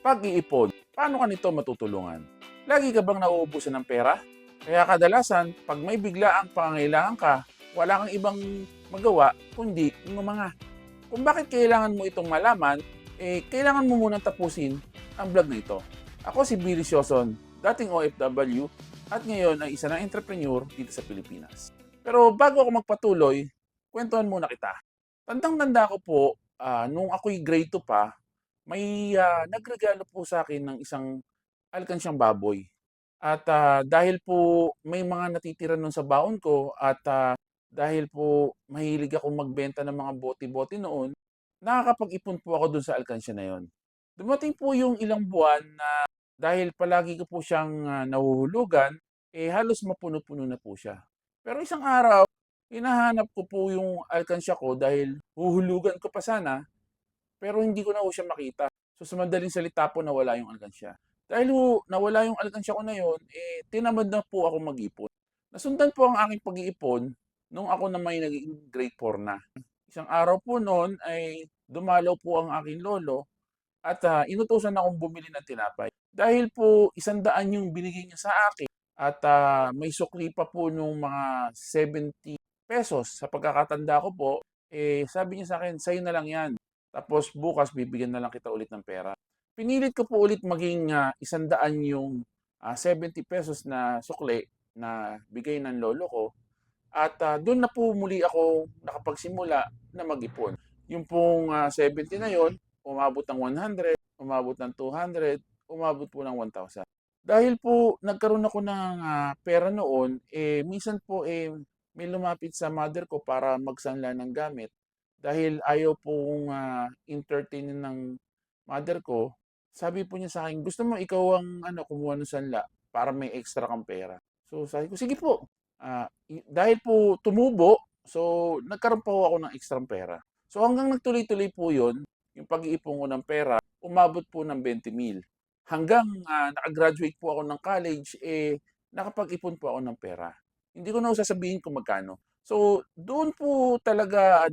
Pag-iipon, paano ka nito matutulungan? Lagi ka bang nauubusan ng pera? Kaya kadalasan, pag may biglaang pangangailangan ka, wala kang ibang magawa kundi ngumanga. Kung bakit kailangan mo itong malaman, kailangan mo munang tapusin ang vlog na ito. Ako si Billy Sioson, dating OFW at ngayon ay isa na entrepreneur dito sa Pilipinas. Pero bago ako magpatuloy, kwentuhan muna kita. Tandang-tanda ko po, nung ako'y grade 2 pa, may nagregalo po sa akin ng isang alkansyang baboy. At dahil po may mga natitira nun sa baon ko at dahil po mahilig akong magbenta ng mga bote-bote noon, nakakapag-ipon po ako dun sa alkansya na yon. Dumating po yung ilang buwan na dahil palagi ko po siyang nahuhulugan, halos mapuno-puno na po siya. Pero isang araw, hinahanap ko po yung alkansya ko dahil huhulugan ko pa sana, pero hindi ko na po siya makita. So sa madaling salita po nawala yung alkansya. Dahil ho nawala yung alkansya ko na yun, tinamad na po ako mag-ipon. Nasundan po ang aking pag-iipon nung ako na may naging grade 4 na. Isang araw po noon ay dumalaw po ang aking lolo at inutusan akong bumili ng tinapay. Dahil po 100 yung binigay niya sa akin at may sukli pa po nung mga 70 pesos sa pagkakatanda ko po, sabi niya sa akin, sa'yo na lang yan. Tapos bukas bibigyan na lang kita ulit ng pera. Pinilit ko po ulit maging 100 yung 70 pesos na sukli na bigay ng lolo ko at doon na po muli ako nakapagsimula na mag-ipon. Yung pong 70 na yon, umabot ng 100, umabot ng 200, umabot po ng 1,000. Dahil po nagkaroon ako ng pera noon, minsan po may lumapit sa mother ko para magsanla ng gamit. Dahil ayaw pong entertainin ng mother ko, sabi po niya sa akin, gusto mo ikaw ang kumuha ng sanla para may extra kang pera. So sabi ko, sige po. Dahil po tumubo, so nagkaroon pa ako ng extra pera. So hanggang nagtuloy-tuloy po yun, yung pag-iipon ko ng pera, umabot po ng 20,000. Hanggang nakagraduate po ako ng college, nakapag-ipon po ako ng pera. Hindi ko na sasabihin kung magkano. So doon po talaga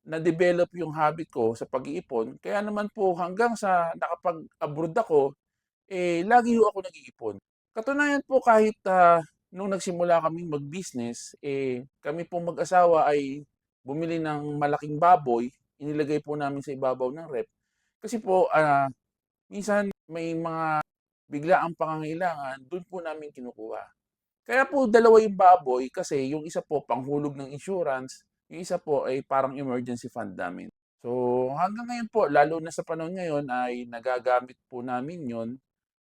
na-develop yung habit ko sa pag-iipon. Kaya naman po hanggang sa nakapag-abroad ako, lagi ho ako nag-iipon. Katunayan po kahit nung nagsimula kaming mag-business, kami pong mag-asawa ay bumili ng malaking baboy, inilagay po namin sa ibabaw ng rep. Kasi po, minsan may mga biglaang pangangailangan, doon po namin kinukuha. Kaya po dalawa yung baboy kasi yung isa po panghulog ng insurance, yung isa po ay parang emergency fund namin. So hanggang ngayon po, lalo na sa panahon ngayon ay nagagamit po namin yon.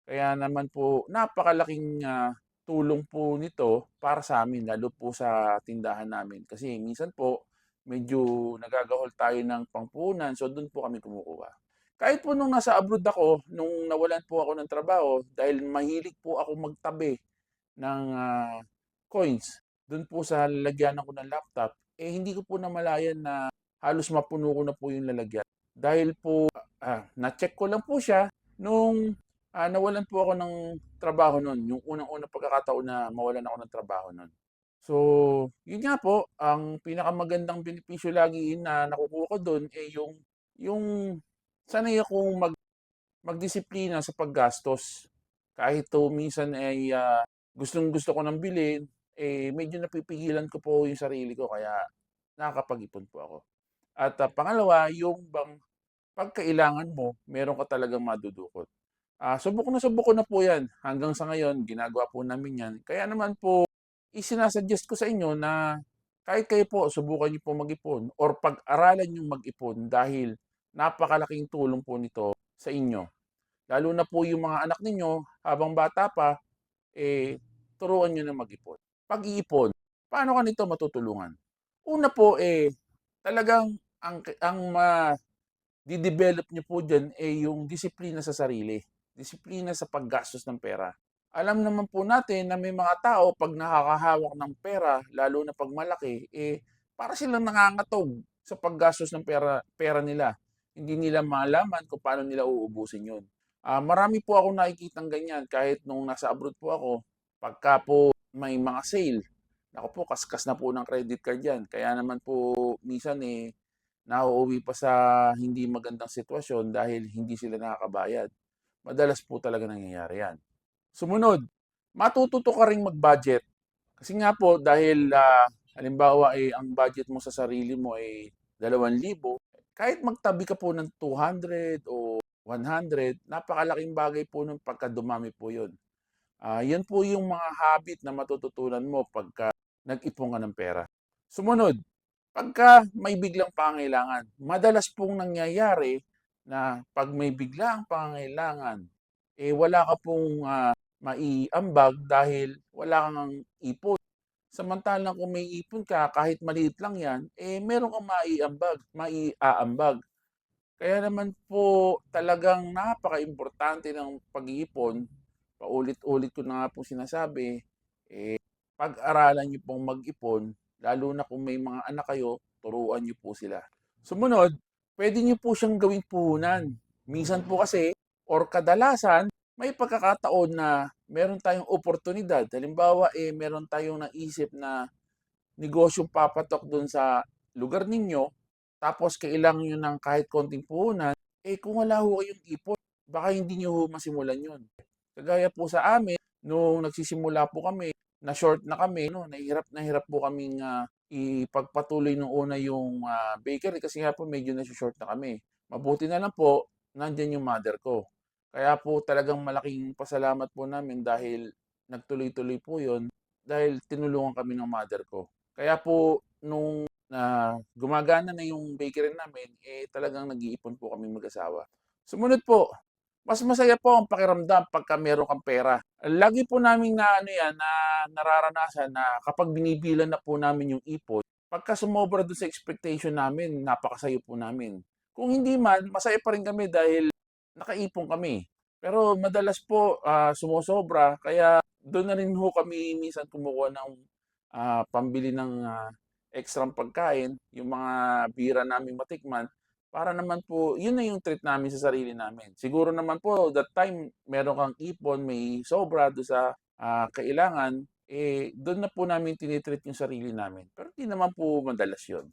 Kaya naman po napakalaking tulong po nito para sa amin lalo po sa tindahan namin. Kasi minsan po medyo nagagahol tayo ng pampuhunan, so do'n po kami kumukuha. Kahit po nung nasa abroad ako, nung nawalan po ako ng trabaho dahil mahilig po ako magtabi ng coins do'n po sa lalagyanan ko ng laptop, hindi ko po namalayan na halos mapuno ko na po yung lalagyan. Dahil po na-check ko lang po siya nung nawalan po ako ng trabaho nun, yung unang-unang pagkakataon na mawalan ako ng trabaho nun. So, yun nga po, ang pinakamagandang benepisyo lagi na nakukuha ko dun, yung sanay akong magdisiplina sa paggastos. Kahit to minsan ay gustong-gusto ko ng bilhin, medyo napipigilan ko po yung sarili ko kaya nakakapag-ipon po ako. At pangalawa, yung bang pagkailangan mo, meron ka talagang madudukot. Subok na subok ko na po 'yan. Hanggang sa ngayon ginagawa po namin 'yan. Kaya naman po isinasuggest ko sa inyo na kahit kayo po subukan niyo po mag-ipon or pag-aralan niyong mag-ipon dahil napakalaking tulong po nito sa inyo. Lalo na po yung mga anak ninyo habang bata pa, turuan niyo na mag-ipon. Pag-iipon, paano ka nito matutulungan? Una po, talagang ang di-develop niyo po diyan, yung disiplina sa sarili, disiplina sa paggastos ng pera. Alam naman po natin na may mga tao 'pag nakakahawak ng pera, lalo na 'pag malaki, para silang nangangatog sa paggastos ng pera pera nila. Hindi nila malaman kung paano nila uubusin 'yun. Marami po akong nakikitang ganyan kahit nung nasa abroad po ako, pagka po may mga sale, naku po kaskas na po ng credit card 'yan. Kaya naman po minsan, nauuwi pa sa hindi magandang sitwasyon dahil hindi sila nakakabayad. Madalas po talaga nangyayari yan. Sumunod, matututo ka ring mag-budget. Kasi nga po dahil halimbawa ay ang budget mo sa sarili mo ay 2,000, kahit magtabi ka po ng 200 o 100, napakalaking bagay po nung pagka dumami po yun. Yan po yung mga habit na matututunan mo pagka nag-ipon ka ng pera. Sumunod, pagka may biglang pangailangan, madalas pong nangyayari na pag may biglang pangailangan, wala ka pong maiambag dahil wala kang ipon. Samantalang kung may ipon ka, kahit maliit lang yan, meron kang maiaambag. Kaya naman po talagang napaka-importante ng pag-iipon. Paulit-ulit ko na nga po sinasabi, pag-aralan niyo pong mag-ipon, lalo na kung may mga anak kayo, turuan niyo po sila. Sumunod, pwede niyo po siyang gawing puhunan. Minsan po kasi, or kadalasan, may pagkakataon na meron tayong oportunidad. Halimbawa, meron tayong naisip na negosyong papatok dun sa lugar ninyo, tapos kailangan nyo ng kahit konting puhunan, kung wala ho kayong ipon, baka hindi nyo ho masimulan yun. Kagaya po sa amin, nung nagsisimula po kami, na short na kami, no, nahirap po kaming ipagpatuloy nung una yung bakery kasi nga po medyo na-short na kami. Mabuti na lang po, nandyan yung mother ko. Kaya po talagang malaking pasalamat po namin dahil nagtuloy-tuloy po yun dahil tinulungan kami ng mother ko. Kaya po nung gumagana na yung bakery namin, talagang nag-iipon po kami mag-asawa. Sumunod po, mas masaya po ang pakiramdam pagka meron kang pera. Lagi po namin na nararanasan na kapag binibilan na po namin yung ipon, pagka sumobra doon sa expectation namin, napakasayo po namin. Kung hindi man, masaya pa rin kami dahil nakaipon kami. Pero madalas po sumosobra, kaya doon na rin ho kami minsan kumukuha ng pambili ng ekstrang pagkain, yung mga bira naming matikman, para naman po, yun na yung treat namin sa sarili namin. Siguro naman po, that time, meron kang ipon, may sobra doon sa kailangan, doon na po namin tinitreat yung sarili namin. Pero hindi naman po madalas yun.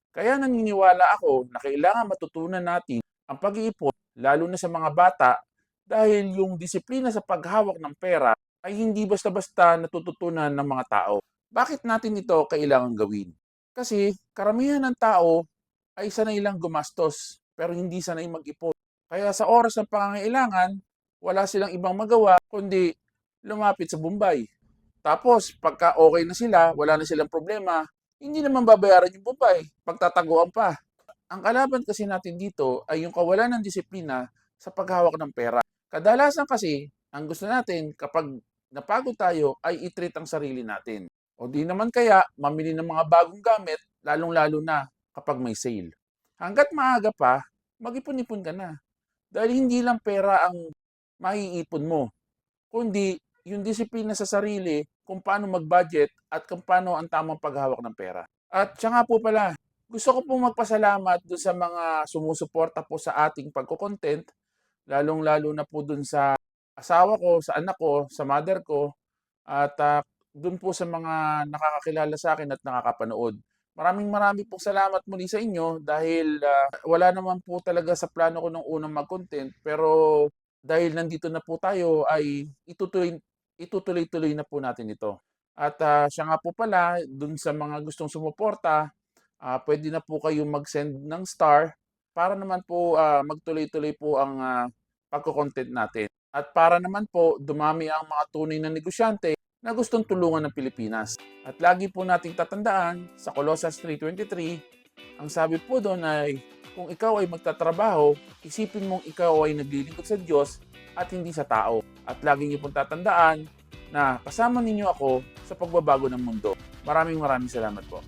Kaya naniniwala ako na kailangan matutunan natin ang pag-iipon, lalo na sa mga bata, dahil yung disiplina sa paghawak ng pera ay hindi basta-basta natututunan ng mga tao. Bakit natin ito kailangan gawin? Kasi karamihan ng tao ay sanay lang gumastos pero hindi sanay mag-ipon. Kaya sa oras ng pangangailangan, wala silang ibang magawa kundi lumapit sa Bombay. Tapos pagka okay na sila, wala na silang problema, hindi naman babayaran yung Bombay, pagtataguan pa. Ang kalaban kasi natin dito ay yung kawalan ng disiplina sa paghawak ng pera. Kadalasan kasi, ang gusto natin kapag napagod tayo ay i-treat ang sarili natin. O di naman kaya, mamili ng mga bagong gamit, lalong-lalo na kapag may sale. Hanggat maaga pa, mag-ipon-ipon ka na. Dahil hindi lang pera ang maiipon mo, kundi yung disiplina sa sarili kung paano mag-budget at kung paano ang tamang paghawak ng pera. At siya nga po pala, gusto ko pong magpasalamat doon sa mga sumusuporta po sa ating pagko-content, lalong-lalo na po doon sa asawa ko, sa anak ko, sa mother ko, at doon po sa mga nakakakilala sa akin at nakakapanood. Maraming pong salamat muli sa inyo dahil wala naman po talaga sa plano ko nung unang mag-content, pero dahil nandito na po tayo ay itutuloy-tuloy na po natin ito. At siya nga po pala, dun sa mga gustong sumuporta, pwede na po kayong mag-send ng star para naman po magtuloy-tuloy po ang pagko-content natin. At para naman po dumami ang mga tunay na negosyante na gustong tulungan ng Pilipinas. At lagi po nating tatandaan sa Colossus 3:23, ang sabi po doon ay kung ikaw ay magtatrabaho, isipin mong ikaw ay naglilingkod sa Diyos at hindi sa tao. At lagi niyo pong tatandaan na kasama ninyo ako sa pagbabago ng mundo. Maraming salamat po.